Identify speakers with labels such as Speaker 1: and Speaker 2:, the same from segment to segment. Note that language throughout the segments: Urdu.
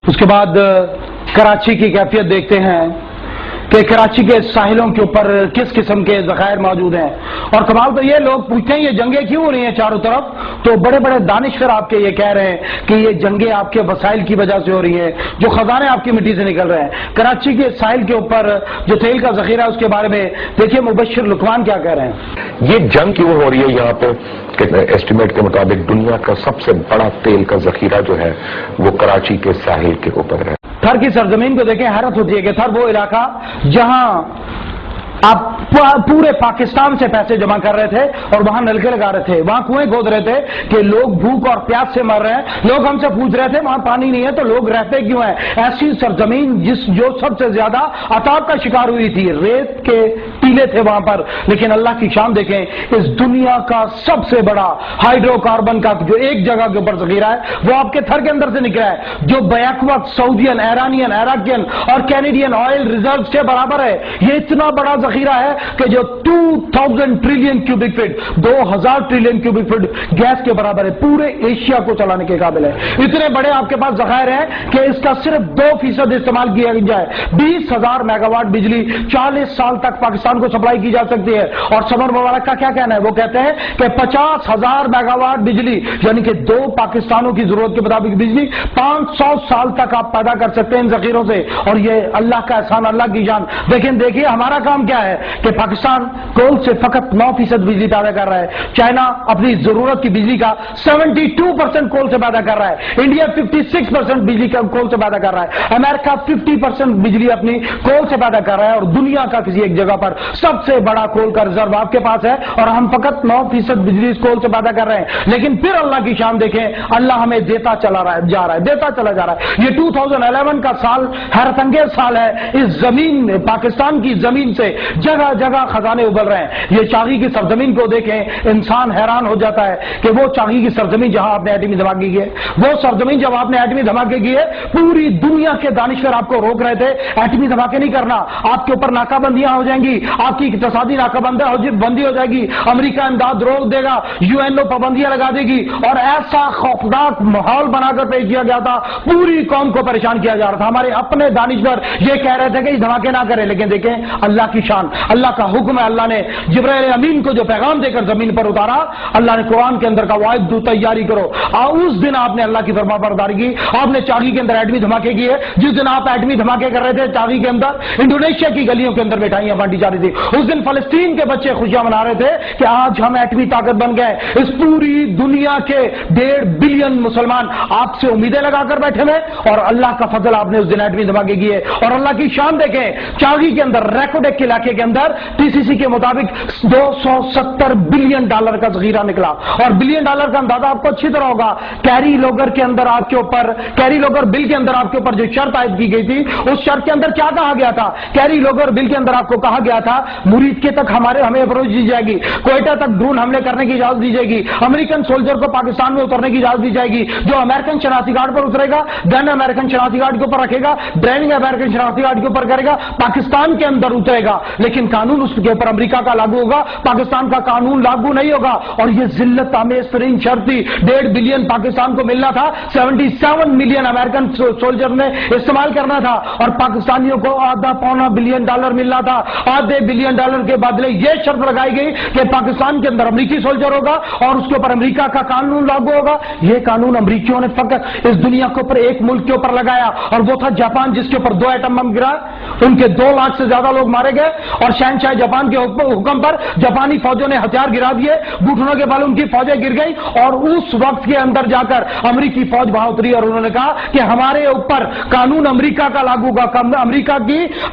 Speaker 1: اس کے بعد کراچی کی کیفیت دیکھتے ہیں کہ کراچی کے ساحلوں کے اوپر کس قسم کے ذخائر موجود ہیں. اور کمال تو یہ لوگ پوچھتے ہیں یہ جنگیں کیوں ہو رہی ہیں چاروں طرف, تو بڑے بڑے دانشور آپ کے یہ کہہ رہے ہیں کہ یہ جنگیں آپ کے وسائل کی وجہ سے ہو رہی ہیں, جو خزانے آپ کی مٹی سے نکل رہے ہیں. کراچی کے ساحل کے اوپر جو تیل کا ذخیرہ ہے اس کے بارے میں دیکھیے مبشر لقمان کیا کہہ رہے ہیں.
Speaker 2: یہ جنگ کیوں ہو رہی ہے یہاں پہ؟ ایسٹیمیٹ کے مطابق دنیا کا سب سے بڑا تیل کا ذخیرہ جو ہے وہ کراچی کے ساحل کے اوپر ہے.
Speaker 1: تھر کی سرزمین کو دیکھیں, حیرت ہوتی ہے کہ تھر وہ علاقہ جہاں آپ پورے پاکستان سے پیسے جمع کر رہے تھے اور وہاں نلکے لگا رہے تھے, وہاں کنویں کھود رہے تھے کہ لوگ بھوک اور پیاس سے مر رہے ہیں. لوگ ہم سے پوچھ رہے تھے وہاں پانی نہیں ہے تو لوگ رہتے کیوں ہیں. ایسی سرزمین جو سب سے زیادہ عطاب کا شکار ہوئی تھی, ریت کے ٹیلے تھے وہاں پر. لیکن اللہ کی شان دیکھیں, اس دنیا کا سب سے بڑا ہائیڈرو کاربن کا جو ایک جگہ کے اوپر ذخیرہ ہے وہ آپ کے تھر کے اندر سے نکلا ہے, جو بیک وقت سعودین, ایرانین, عراقین اور کینیڈین آئل ریزرو کے برابر ہے. یہ اتنا بڑا ذخیرہ ہے کہ جو 2000 trillion cubic feet, 2000 trillion cubic feet gas کے برابر ہے, پورے ایشیا کو چلانے کے قابل ہے. اتنے بڑے آپ کے پاس ذخائر ہیں کہ اس کا صرف 2% استعمال کیا جائے 20,000 میگا واٹ بجلی 40 سال تک پاکستان کو سپلائی کی جا سکتی ہے. اور سمر مبارک کا کیا کہنا ہے, وہ کہتے ہیں کہ 50,000 میگا واٹ بجلی یعنی کہ 2 پاکستانوں کی ضرورت کے مطابق بجلی 500 سال تک آپ پیدا کر سکتے ہیں ان ذخیروں سے. اور یہ اللہ کا احسان, اللہ کی جان. دیکھیے ہمارا کام کیا ہے کہ پاکستان کول سے فقط 9% بجلی پیدا کر رہا ہے. چائنا اپنی ضرورت کی بجلی کا 72% کول سے پیدا کر رہا ہے. انڈیا 56% بجلی کا کول سے پیدا کر رہا ہے. امریکہ 50% بجلی اپنی کول سے پیدا کر رہا ہے. اور دنیا کا کسی ایک جگہ پر سب سے بڑا کول کا ریزرو آپ کے پاس ہے اور ہم فقط 9% بجلی اس کول سے پیدا کر رہے ہیں. لیکن پھر اللہ کی شان دیکھیں, اللہ ہمیں دیتا چلا جا رہا ہے, دیتا چلا جا رہا ہے. یہ 2011 کا سال حیرت انگیز سال ہے. اس زمین پاکستان کی زمین سے جگہ جگہ خزانے ابل رہے ہیں. یہ چاغی کی سرزمین کو دیکھیں, انسان حیران ہو جاتا ہے کہ وہ چاغی کی سرزمین جہاں آپ نے ایٹمی دھماکے کیے, وہ سرزمین جب آپ نے ایٹمی دھماکے کیے, پوری دنیا کے دانشور آپ کو روک رہے تھے ایٹمی دھماکے نہیں کرنا, آپ کے اوپر ناکہ بندیاں ہو جائیں گی, آپ کی اقتصادی ناکہ بندی ہو جائے گی, امریکہ امداد روک دے گا, UNO پابندیاں لگا دے گی. اور ایسا خوفناک ماحول بنا کر پیش کیا گیا تھا, پوری قوم کو پریشان کیا جا رہا تھا. ہمارے اپنے دانشور یہ کہہ رہے تھے کہ دھماکے نہ کریں, لیکن دیکھیں اللہ کی شان, اللہ کا حکم ہے. اللہ نے جبرائیل امین کو جو پیغام دے کر زمین پر اتارا, اللہ نے قرآن کے اندر کا واحد دو تیاری کرو. اس دن آپ نے اللہ کی فرما برداری کی, آپ نے چاغی کے اندر ایٹمی دھماکے کیے. جس دن آپ ایٹمی دھماکے کر رہے تھے چاغی کے اندر, انڈونیشیا کی گلیوں کے اندر مٹھائیاں بانٹی جا رہی تھی. اس دن فلسطین کے بچے خوشیاں منا رہے تھے کہ آج ہم ایٹمی طاقت بن گئے. اس پوری دنیا کے 1.5 بلین مسلمان آپ سے امیدیں لگا کر بیٹھے ہوئے, اور اللہ کا فضل آپ نے اس دن ایٹمی دھماکے کیے. اور اللہ کی شان دیکھیں, چاغی کے اندر ریکوڈیک کے علاقے کے اندر TCC کے مطابق $270 بلین کا ذخیرہ نکلا. اور بلین ڈالر کا اندازہ آپ کو اچھی طرح ہوگا. کیری لوگر کے اندر آپ کے اوپر, کیری لوگر بل کے اندر آپ کے اوپر جو شرط عائد کی گئی تھی, اس شرط کے اندر کیا کہا گیا تھا؟ کیری لوگر بل کے اندر آپ کو کہا گیا تھا مرید کے تک ہمیں اپروچ دی جائے گی, کوئٹہ تک ڈرون حملے کرنے کی اجازت دی جائے گی, امریکن سولجر کو پاکستان میں اترنے کی اجازت دی جائے گی, جو امریکن شناختی کارڈ پر اترے گا گن امریکن شناختی کارڈ کے اوپر رکھے گا, ڈرائیونگ امریکن شناختی کارڈ کے اوپر کرے گا, پاکستان کے اندر اترے گا. لیکن قانون اس کے اوپر امریکہ کا لاگو ہوگا, پاکستان کا قانون لاگو نہیں ہوگا. اور یہ ذلت آمیز ترین شرط تھی. 1.5 بلین پاکستان کو ملنا تھا, 77 ملین امریکن سولجر نے استعمال کرنا تھا, اور پاکستانیوں کو $0.25 بلین ملنا تھا. $0.5 بلین کے بدلے یہ شرط لگائی گئی کہ پاکستان کے اندر امریکی سولجر ہوگا اور اس کے اوپر امریکہ کا قانون لاگو ہوگا. یہ قانون امریکیوں نے فقط اس دنیا کے اوپر ایک ملک کے اوپر لگایا, اور وہ تھا جاپان, جس کے اوپر 2 ایٹم بم گرا, ان کے 2 لاکھ سے زیادہ لوگ مارے گئے. اور شہنشاہ جاپان کے حکم پر جاپانی فوجوں نے ہتھیار گرا دیے, گھٹنوں کے بل ان کی فوجیں گر گئی. اور اس وقت کے اندر جا کر امریکی فوج وہاں اتری اور انہوں نے کہا کہ ہمارے اوپر قانون امریکہ کا لاگو ہوگا,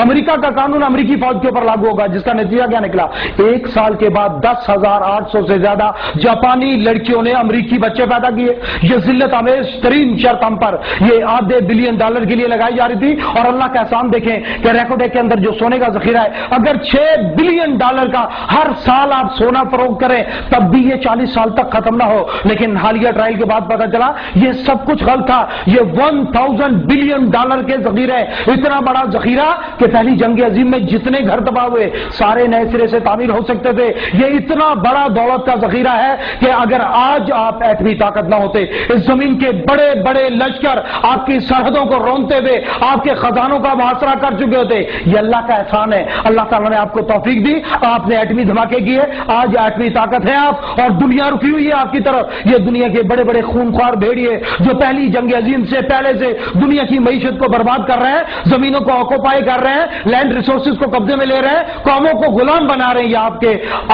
Speaker 1: امریکہ کا قانون امریکی فوج کے اوپر لاگو ہوگا. جس کا نتیجہ کیا نکلا؟ 1 سال کے بعد 10,800 سے زیادہ جاپانی لڑکیوں نے امریکی بچے پیدا کیے. یہ ذلت آمیز ترین شرط ہم پر یہ $0.5 بلین کے لیے لگائی جا رہی تھی. اور اللہ کا احسان دیکھیں کہ کہ ریکوڈے کے اندر جو سونے کا ذخیرہ ہے، اگر $6 بلین کا ہر سال آپ سونا فروخت کریں تب بھی یہ 40 سال تک ختم نہ ہو. لیکن حالیہ ٹرائل کے بعد پتا چلا یہ سب کچھ غلط تھا. یہ $1000 بلین کے ذخیرے، اتنا بڑا ذخیرہ کہ پہلی جنگ عظیم میں جتنے گھر تباہ ہوئے سارے نئے سرے سے تعمیر ہو سکتے تھے. یہ اتنا بڑا دولت کا ذخیرہ ہے کہ اگر آج آپ ایٹمی طاقت نہ ہوتے، اس زمین کے بڑے بڑے لشکر آپ کی سرحدوں کو رونتے ہوئے آپ کے خزانوں کا محاصرہ کر چکے ہوتے. یہ اللہ کا احسان ہے. اللہ تعالیٰ نے آپ کو توفیق دی، آپ نے ایٹمی دھماکے کیے، آج ایٹمی طاقت ہے آپ، اور دنیا رکی ہوئی ہے آپ کی طرف. یہ دنیا کے بڑے بڑے خونخوار بھیڑیے جو پہلی جنگ عظیم سے پہلے سے دنیا کی معیشت کو برباد کر رہے ہیں، زمینوں کو آکوپائی کر رہے ہیں، لینڈ ریسورسز کو قبضے میں لے رہے ہیں، قوموں کو غلام بنا رہے ہیں، یہ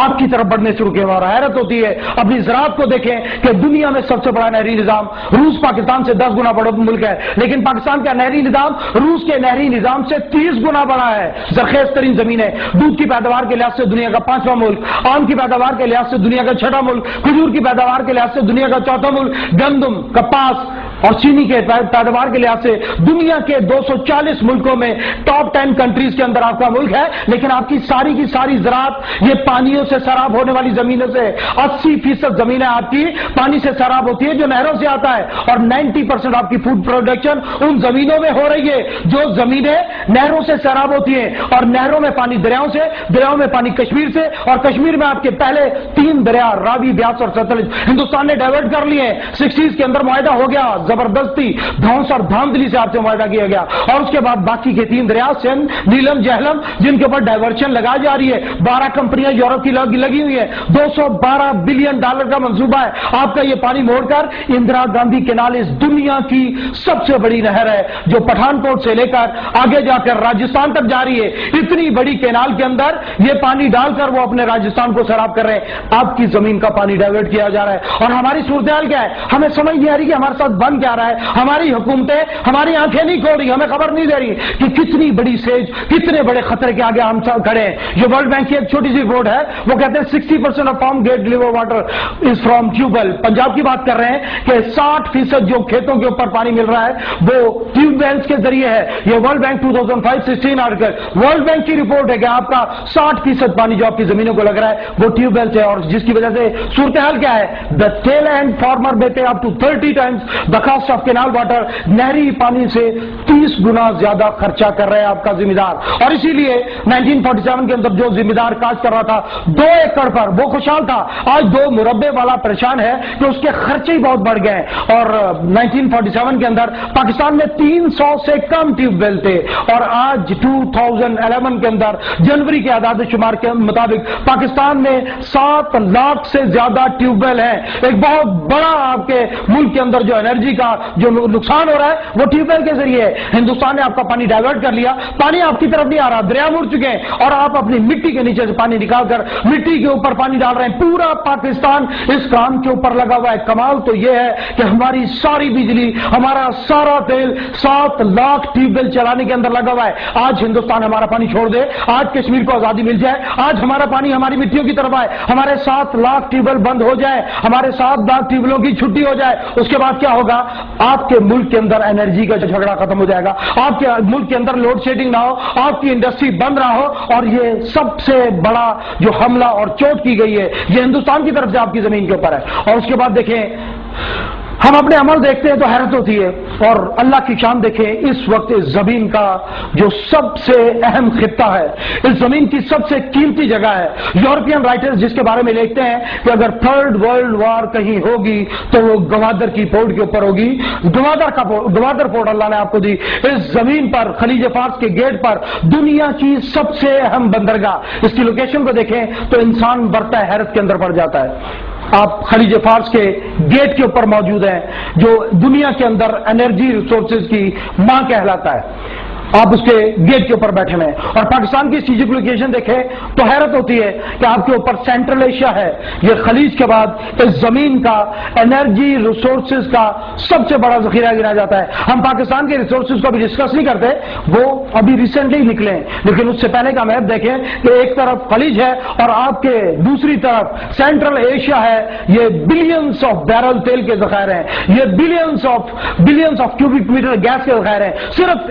Speaker 1: آپ کی طرف بڑھنے شروع کیے. اور حیرت ہوتی ہے اپنی زراعت کو دیکھیں کہ دنیا میں سب سے بڑا نہری نظام روس پاکستان سے 10 گنا بڑا ملک ہے، لیکن پاکستان کا نہری نظام روس کے نہری نظام سے 30 گنا بڑا ہے. زرخیز ترین زمین ہے، دودھ کی پیداوار کے لحاظ سے دنیا کا 5واں ملک، آم کی پیداوار کے لحاظ سے دنیا کا 6واں ملک، کھجور کی پیداوار کے لحاظ سے دنیا کا 4واں ملک، گندم، کپاس اور چینی کے پیداوار کے لحاظ سے دنیا کے 240 ملکوں میں ٹاپ 10 کنٹریز کے اندر آپ کا ملک ہے. لیکن آپ کی ساری زراعت یہ پانیوں سے سیراب ہونے والی زمینوں سے 80% زمینیں آپ کی پانی سے سیراب ہوتی ہے جو نہروں سے آتا ہے، اور 90% آپ کی فوڈ پروڈکشن ان زمینوں میں ہو رہی ہے جو زمینیں نہروں سے سیراب ہوتی ہیں. اور نہروں میں پانی دریاؤں سے، دریاؤں میں پانی کشمیر سے، اور کشمیر میں آپ کے پہلے 3 دریا راوی، بیاس اور ستلج ہندوستان نے ڈائیورٹ کر لیے. 60s کے اندر معاہدہ ہو گیا، زبردستی دھونس اور دھاندلی سے آپ سے معاہدہ کیا گیا، اور اس کے بعد باقی کے 3 دریا سندھ، نیلم، جہلم، جن کے اوپر ڈائیورشن لگائی جا رہی ہے. 12 کمپنیاں یورپ کی لگی ہوئی ہیں. $212 بلین کا منصوبہ ہے. آپ کا یہ پانی موڑ کر اندرا گاندھی کینال اس دنیا کی سب سے بڑی نہر ہے جو پٹھان کوٹ سے لے کر آگے جا کر راجستھان تک جا رہی ہے. اتنی بڑی کینال کے اندر یہ پانی ڈال کر وہ اپنے راجستھان کو سیراب کر رہے ہیں. آپ کی زمین کا پانی ڈائیورٹ کیا جا رہا ہے. اور ہماری صورتحال کیا ہے؟ ہمیں سمجھ نہیں آ رہی کہ ہمارے ساتھ بن کیا رہا ہے. ہماری حکومتیں ہماری آنکھیں نہیں کھول رہی، ہمیں خبر نہیں دے رہی کہ کتنی بڑی سیج، کتنے بڑے خطرے کے آگے ہم کھڑے ہیں. یہ ورلڈ بینک کی ایک چھوٹی سی رپورٹ ہے، وہ کہتے ہیں 60% of farm get deliver water is from tube well. Punjab کی بات کر رہے ہیں کہ 60% جو کھیتوں کے اوپر پانی مل رہا ہے وہ ٹیوب ویلز کے ذریعے ہے. یہ world bank 2005-16 article world bank کی رپورٹ ہے کہ آپ کا 60% پانی جو آپ کی زمینوں کو لگ رہا ہے وہ ٹیوب ویل سے، اور جس کی وجہ سے صورتحال کیا ہے؟ The tail end farmer may pay up to 30 times the cost of canal water. نہری پانی سے 30 گنا زیادہ خرچہ کر رہے ہیں آپ کا ذمہ دار. اور اسی لیے 1947 کے اندر جو ذمہ دار کاشت کر رہا تھا 2 ایکڑ پر وہ خوشحال تھا، آج 2 مربع والا پریشان ہے کہ اس کے خرچے ہی بہت بڑھ گئے. اور 1947 کے اندر پاکستان میں 300 سے کم ٹیوب ویل تھے، اور آج 2011 کے اندر جنوری کے اعداد و شمار کے مطابق پاکستان میں 7 لاکھ سے زیادہ ٹیوب ویل ہیں. ایک بہت بڑا آپ کے ملک کے اندر جو انرجی کا جو نقصان ہو رہا ہے وہ ٹیوب ویل کے ذریعے ہے. ہندوستان نے آپ کا پانی ڈائیورٹ کر لیا، پانی آپ کی طرف نہیں آ رہا، دریا مڑ چکے ہیں، اور آپ اپنی مٹی کے نیچے سے پانی نکال کر مٹی کے اوپر پانی ڈال رہے ہیں. پورا پاکستان اس کام کے اوپر لگا ہوا ہے. کمال تو یہ ہے کہ ہماری ساری بجلی، ہمارا سارا تیل 7 لاکھ ٹیوب ویل چلانے کے اندر لگا ہوا ہے. آج ہندوستان ہمارا پانی چھوڑ دے، آج کشمیر کو آزادی مل جائے، آج ہمارا پانی ہماری مٹیوں کی طرف آئے، ہمارے 7 لاکھ ٹیوب ویل بند ہو جائے، ہمارے 7 لاکھ ٹیوب ویلوں کی چھٹی ہو جائے، اس کے بعد کیا ہوگا؟ آپ کے ملک کے اندر انرجی کا جھگڑا ختم ہو جائے گا، آپ کے ملک کے اندر لوڈ شیڈنگ نہ ہو، آپ کی انڈسٹری بند نہ ہو. اور یہ سب سے بڑا جو حملہ اور چوٹ کی گئی ہے یہ ہندوستان کی طرف سے آپ کی زمین کے اوپر ہے. اور اس کے بعد دیکھیں ہم اپنے عمل دیکھتے ہیں تو حیرت ہوتی ہے، اور اللہ کی شان دیکھیں. اس وقت اس زمین کا جو سب سے اہم خطہ ہے، اس زمین کی سب سے قیمتی جگہ ہے. یورپین رائٹرز جس کے بارے میں لکھتے ہیں کہ اگر 3rd ورلڈ وار کہیں ہوگی تو وہ گوادر کی پورٹ کے اوپر ہوگی. گوادر پورٹ اللہ نے آپ کو دی. اس زمین پر خلیج فارس کے گیٹ پر دنیا کی سب سے اہم بندرگاہ. اس کی لوکیشن کو دیکھیں تو انسان برتا ہے، حیرت کے اندر پڑ جاتا ہے. آپ خلیج فارس کے گیٹ کے اوپر موجود ہیں جو دنیا کے اندر انرجی ریسورسز کی ماں کہلاتا ہے. آپ اس کے گیٹ کے اوپر بیٹھے ہوئے ہیں، اور پاکستان کی اسٹریٹجک لوکیشن دیکھیں تو حیرت ہوتی ہے کہ آپ کے اوپر سینٹرل ایشیا ہے. یہ خلیج کے بعد اس زمین کا انرجی ریسورسز کا سب سے بڑا ذخیرہ گنا جاتا ہے. ہم پاکستان کے ریسورسز کو ابھی ڈسکس نہیں کرتے، وہ ابھی ریسنٹلی نکلے ہیں، لیکن اس سے پہلے کا میپ دیکھیں کہ ایک طرف خلیج ہے اور آپ کے دوسری طرف سینٹرل ایشیا ہے. یہ بلینز آف بیرل تیل کے ذخائر ہیں، یہ billions of cubic metre gas کے ذخائر ہیں. صرف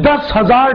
Speaker 1: 10,000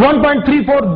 Speaker 1: 1.34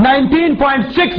Speaker 1: 19.6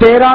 Speaker 1: 13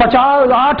Speaker 1: 8